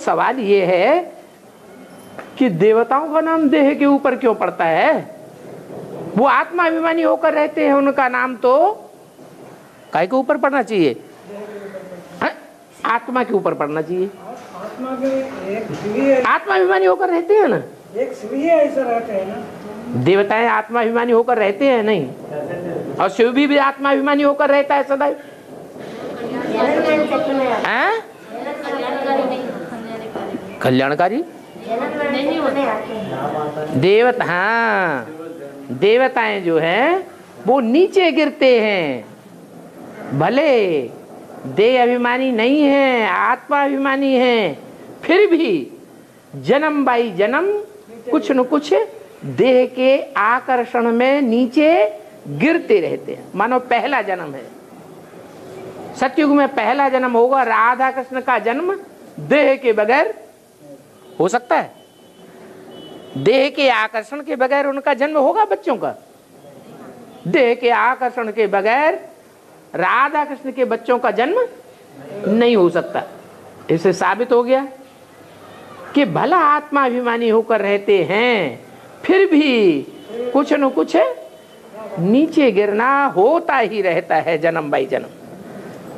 सवाल ये है कि देवताओं का नाम देह के ऊपर क्यों पड़ता है? वो आत्माभिमानी होकर रहते हैं, उनका नाम तो काय के ऊपर पड़ना चाहिए? आत्मा के ऊपर पड़ना चाहिए। आत्माभिमानी होकर रहते हैं ना, एक शिव ही ऐसा रहते हैं ना। देवताएं आत्माभिमानी होकर रहते हैं नहीं, और शिव भी आत्माभिमानी होकर रहता है सदैव। कल्याणकारी देवता, हाँ, देवताएं जो हैं वो नीचे गिरते हैं, भले देह अभिमानी नहीं है, आत्माभिमानी है, फिर भी जन्म बाई जन्म कुछ न कुछ देह के आकर्षण में नीचे गिरते रहते हैं। मानो पहला जन्म है, सतयुग में पहला जन्म होगा, राधा कृष्ण का जन्म देह के बगैर हो सकता है? देह के आकर्षण के बगैर उनका जन्म होगा बच्चों का? देह के आकर्षण के बगैर राधा कृष्ण के बच्चों का जन्म नहीं हो सकता। इससे साबित हो गया कि भला आत्माभिमानी होकर रहते हैं, फिर भी कुछ न कुछ नीचे गिरना होता ही रहता है जन्म बाई जन्म,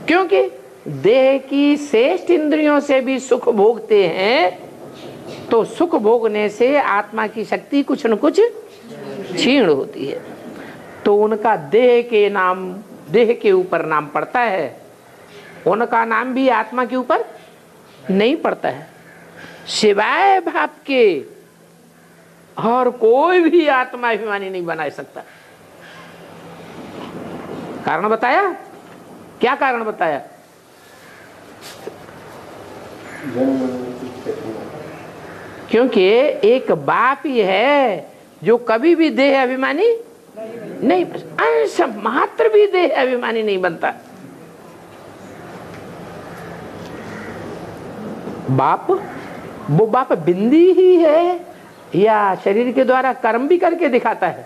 क्योंकि देह की श्रेष्ठ इंद्रियों से भी सुख भोगते हैं, तो सुख भोगने से आत्मा की शक्ति कुछ न कुछ क्षीण होती है, तो उनका देह के ऊपर नाम पड़ता है, उनका नाम भी आत्मा के ऊपर नहीं पड़ता है। सिवाय भाव के और कोई भी आत्मा अभिमानी नहीं बना सकता। कारण बताया? क्या कारण बताया? क्योंकि एक बाप ही है जो कभी भी देह अभिमानी नहीं, अंश मात्र भी देह अभिमानी नहीं बनता। बाप, वो बाप बिंदी ही है या शरीर के द्वारा कर्म भी करके दिखाता है?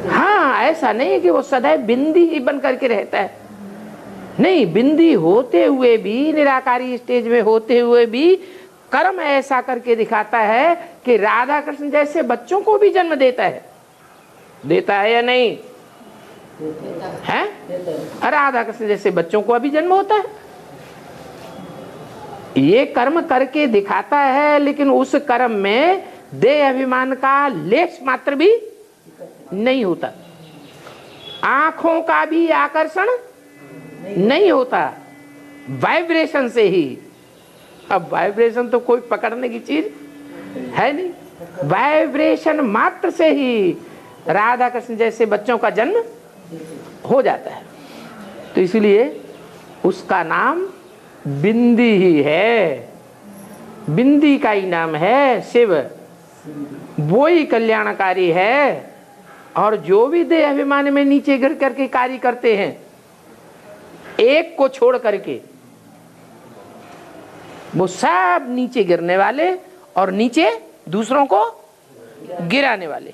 हाँ, ऐसा नहीं है कि वो सदैव बिंदी ही बन करके रहता है, नहीं, बिंदी होते हुए भी, निराकारी स्टेज में होते हुए भी कर्म ऐसा करके दिखाता है कि राधा कृष्ण जैसे बच्चों को भी जन्म देता है या नहीं? है? राधा कृष्ण जैसे बच्चों को अभी जन्म होता है। ये कर्म करके दिखाता है, लेकिन उस कर्म में देह अभिमान का लेश मात्र भी नहीं होता, आंखों का भी आकर्षण नहीं होता, वाइब्रेशन से ही। अब वाइब्रेशन तो कोई पकड़ने की चीज है नहीं, वाइब्रेशन मात्र से ही राधा कृष्ण जैसे बच्चों का जन्म हो जाता है। तो इसलिए उसका नाम बिंदी ही है, बिंदी का ही नाम है शिव, वो ही कल्याणकारी है। और जो भी देह अभिमान में नीचे गिर करके कार्य करते हैं, एक को छोड़ करके, वो सब नीचे गिरने वाले और नीचे दूसरों को गिराने वाले।